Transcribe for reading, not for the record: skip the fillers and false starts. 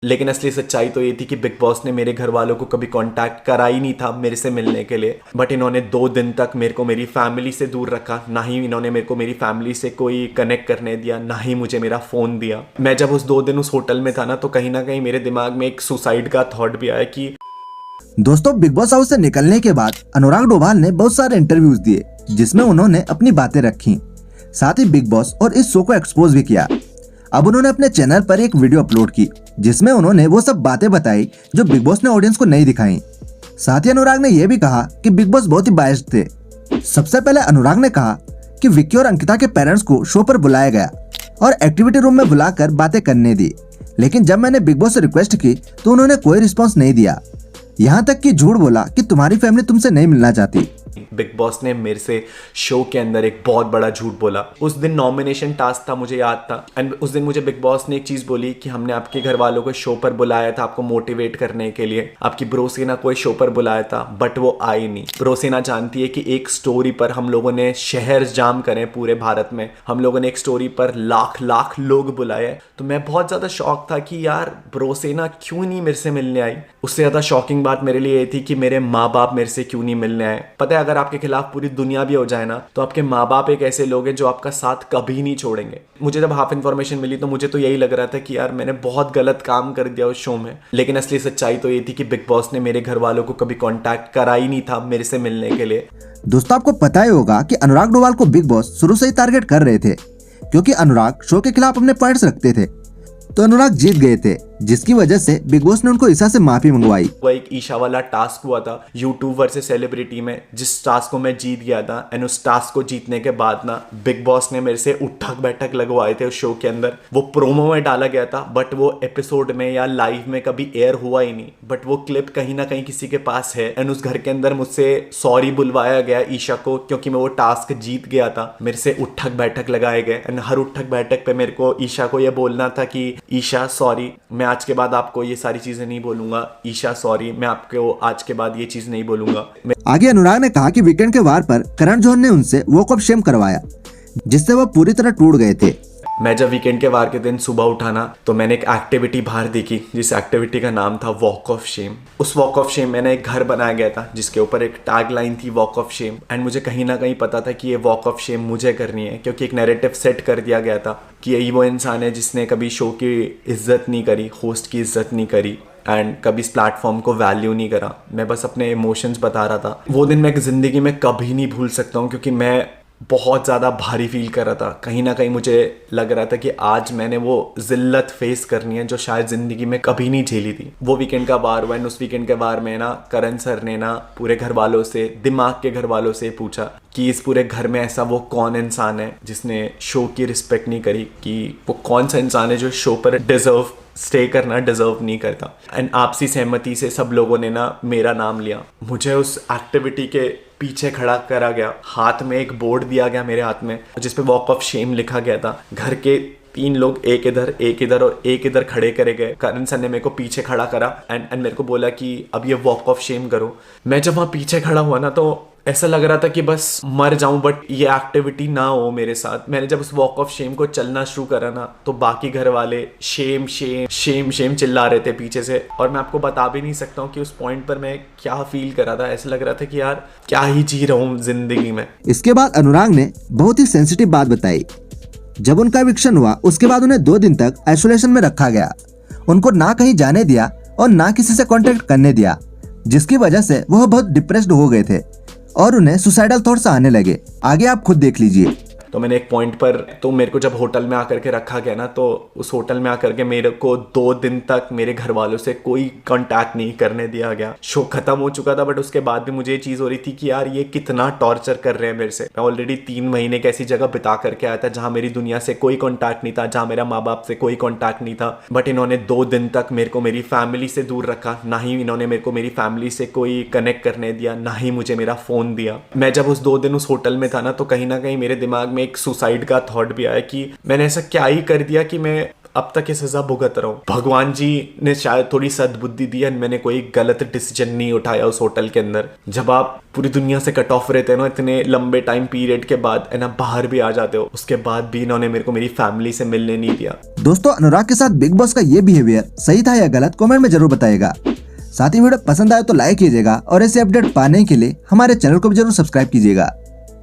लेकिन असली सच्चाई तो ये थी कि बिग बॉस ने मेरे घर वालों को कभी कांटेक्ट करा ही नहीं था मेरे से मिलने के लिए। बट इन्होंने 2 दिन तक मेरे को मेरी फैमिली से दूर रखा, ना ही इन्होंने मेरे को मेरी फैमिली से कोई कनेक्ट करने दिया, ना ही मुझे मेरा फ़ोन दिया। मैं जब उस 2 दिन उस होटल में था ना, तो कहीं ना कहीं मेरे दिमाग में एक सुसाइड का थॉट भी आया कि दोस्तों, बिग बॉस हाउस से निकलने के बाद अनुराग डोभाल ने बहुत सारे इंटरव्यूज दिए जिसमें उन्होंने अपनी बातें रखी, साथ ही बिग बॉस और इस शो को एक्सपोज भी किया। अब उन्होंने अपने चैनल पर एक वीडियो अपलोड की जिसमें उन्होंने वो सब बातें बताई जो बिग बॉस ने ऑडियंस को नहीं दिखाई। साथ ही अनुराग ने यह भी कहा कि बिग बॉस बहुत ही बायस्ड थे। सबसे पहले अनुराग ने कहा कि विक्की और अंकिता के पेरेंट्स को शो पर बुलाया गया और एक्टिविटी रूम में बुलाकर बातें करने दी, लेकिन जब मैंने बिग बॉस से रिक्वेस्ट की तो उन्होंने कोई रिस्पॉन्स नहीं दिया। यहाँ तक कि झूठ बोला कि तुम्हारी फैमिली तुमसे नहीं मिलना चाहती। बिग बॉस ने मेरे से शो के अंदर एक बहुत बड़ा झूठ बोला। उस दिन नॉमिनेशन टास्क था, मुझे याद था, एंड उस दिन मुझे बिग बॉस ने एक चीज बोली कि हमने आपके घर वालों को शो पर बुलाया था आपको मोटिवेट करने के लिए, आपकी ब्रोसेना को शो पर बुलाया था, बट वो आई नहीं। ब्रोसेना जानती है कि एक स्टोरी पर हम लोगों ने शहर जाम करे, पूरे भारत में हम लोगों ने एक स्टोरी पर लाख लाख लोग बुलाए। तो मैं बहुत ज्यादा शॉक था कि यार ब्रोसेना क्यों नहीं मेरे से मिलने आई। उससे ज्यादा शॉकिंग बात मेरे लिए ये थी कि मेरे माँ बाप मेरे से क्यों नहीं मिलने आए। पता है, अगर आपके खिलाफ पूरी दुनिया भी हो जाए ना, तो आपके माँ बाप एक ऐसे लोग हैं जो आपका साथ कभी नहीं छोड़ेंगे। मुझे जब हाफ इन्फॉर्मेशन मिली तो मुझे तो यही लग रहा था कि यार मैंने बहुत गलत काम कर दिया उस शो में। लेकिन असली सच्चाई तो ये थी कि बिग बॉस ने मेरे घर वालों को कभी कांटेक्ट करा ही नहीं था मेरे से मिलने के लिए। दोस्तों, आपको पता ही होगा कि अनुराग डोभाल को बिग बॉस शुरू से ही टारगेट कर रहे थे क्योंकि अनुराग शो के खिलाफ अपने पॉइंट्स रखते थे। तो अनुराग जीत गए थे, जिसकी वजह से बिग बॉस ने उनको ईशा से माफी मंगवाई। वो एक ईशा वाला टास्क हुआ था यूट्यूब वर्सेस सेलिब्रिटी में, जिस टास्क को मैं जीत गया था। एंड उस टास्क को जीतने के बाद ना बिग बॉस ने मेरे से उठक बैठक लगवाए थे उस शो के अंदर। वो प्रोमो में डाला गया था बट वो एपिसोड में या लाइव में कभी एयर हुआ ही नहीं, बट वो क्लिप कहीं ना कहीं किसी के पास है। एंड उस घर के अंदर मुझसे सॉरी बुलवाया गया ईशा को, क्योंकि मैं वो टास्क जीत गया था। मेरे से उठक बैठक लगाए गए एंड हर उठक बैठक पे मेरे को ईशा को ये बोलना था कि ईशा सॉरी, मैं आज के बाद आपको ये सारी चीजें नहीं बोलूंगा। ईशा सॉरी, मैं आपको आज के बाद ये चीज नहीं बोलूंगा। आगे अनुराग ने कहा कि वीकेंड के वार पर करण जौहर ने उनसे वॉक ऑफ शेम करवाया जिससे वो पूरी तरह टूट गए थे। मैं जब वीकेंड के वार के दिन सुबह उठा ना, तो मैंने एक एक्टिविटी बाहर देखी जिस एक्टिविटी का नाम था वॉक ऑफ शेम। उस वॉक ऑफ शेम मैंने एक घर बनाया गया था जिसके ऊपर एक टैग लाइन थी वॉक ऑफ शेम। एंड मुझे कहीं ना कहीं पता था कि ये वॉक ऑफ शेम मुझे करनी है, क्योंकि एक नैरेटिव सेट कर दिया गया था कि यही वो इंसान है जिसने कभी शो की इज्जत नहीं करी, होस्ट की इज्जत नहीं करी एंड कभी इस प्लेटफॉर्म को वैल्यू नहीं करा। मैं बस अपने इमोशंस बता रहा था। वो दिन मैं ज़िंदगी में कभी नहीं भूल सकता हूँ, क्योंकि मैं बहुत ज़्यादा भारी फील कर रहा था। कहीं ना कहीं मुझे लग रहा था कि आज मैंने वो जिल्लत फेस करनी है जो शायद ज़िंदगी में कभी नहीं झेली थी। वो वीकेंड का वार हुआ एंड उस वीकेंड के वार में ना करण सर ने ना पूरे घर वालों से, दिमाग के घर वालों से पूछा कि इस पूरे घर में ऐसा वो कौन इंसान है जिसने शो की रिस्पेक्ट नहीं करी, कि वो कौन सा इंसान है जो शो पर डिजर्व स्टे करना डिजर्व नहीं करता। एंड आपसी सहमति से सब लोगों ने ना मेरा नाम लिया। मुझे उस एक्टिविटी के पीछे खड़ा करा गया, हाथ में एक बोर्ड दिया गया मेरे हाथ में जिसपे वॉक ऑफ शेम लिखा गया था। घर के 3 लोग एक इधर और एक इधर खड़े करे गए। करण सर ने मेरे को पीछे खड़ा करा एंड मेरे को बोला कि अब ये वॉक ऑफ शेम करो। मैं जब वहाँ पीछे खड़ा हुआ ना, तो ऐसा लग रहा था कि बस मर जाऊं, बट ये एक्टिविटी ना हो मेरे साथ। मैंने जब उस वॉक ऑफ शेम को चलना शुरू करा ना, तो बाकी घर वाले शेम शेम शेम शेम चिल्ला रहे थे पीछे से। और मैं आपको बता भी नहीं सकता हूँ कि उस पॉइंट पर मैं क्या फील कर रहा था। ऐसा लग रहा था कि यार क्या ही जी रहा हूँ जिंदगी में। इसके बाद अनुराग ने बहुत ही सेंसिटिव बात बताई। जब उनका एविक्शन हुआ उसके बाद उन्हें 2 दिन तक आइसोलेशन में रखा गया। उनको ना कहीं जाने दिया और ना किसी से कांटेक्ट करने दिया, जिसकी वजह से वह बहुत डिप्रेस्ड हो गए थे और उन्हें सुसाइडल थॉट्स आने लगे। आगे आप खुद देख लीजिए। तो मैंने एक पॉइंट पर, तो मेरे को जब होटल में आकर के रखा गया ना, तो उस होटल में आकर के मेरे को 2 दिन तक मेरे घर वालों से कोई कांटेक्ट नहीं करने दिया गया। शो खत्म हो चुका था बट उसके बाद भी मुझे ये चीज़ हो रही थी कि यार ये कितना टॉर्चर कर रहे हैं मेरे से। मैं ऑलरेडी 3 महीने की ऐसी जगह बिता करके आया था जहाँ मेरी दुनिया से कोई कॉन्टैक्ट नहीं था, जहाँ मेरा माँ बाप से कोई कॉन्टैक्ट नहीं था। बट इन्होंने 2 दिन तक मेरे को मेरी फैमिली से दूर रखा, ना ही इन्होंने मेरे को मेरी फैमिली से कोई कनेक्ट करने दिया, ना ही मुझे मेरा फ़ोन दिया। मैं जब उस 2 दिन उस होटल में था ना, तो कहीं ना कहीं मेरे दिमाग में एक सुसाइड का थॉट भी आया कि मैंने ऐसा क्या ही कर दिया कि मैं अब तक ये सजा भुगत रहा हूँ। भगवान जी ने शायद थोड़ी सद्बुद्धि दी है, मैंने कोई गलत डिसीजन नहीं उठाया उस होटल के अंदर। जब आप पूरी दुनिया से कट ऑफ रहते हैं ना इतने लंबे टाइम पीरियड के बाद, है ना, बाहर भी आ जाते हो, उसके बाद भी इन्होंने मेरे को मेरी फैमिली से मिलने नहीं दिया। दोस्तों, अनुराग के साथ बिग बॉस का ये बिहेवियर सही था या गलत, कमेंट में जरूर बताइएगा। साथ ही वीडियो पसंद आए तो लाइक कीजिएगा और ऐसे अपडेट पाने के लिए हमारे चैनल को भी जरूर सब्सक्राइब कीजिएगा।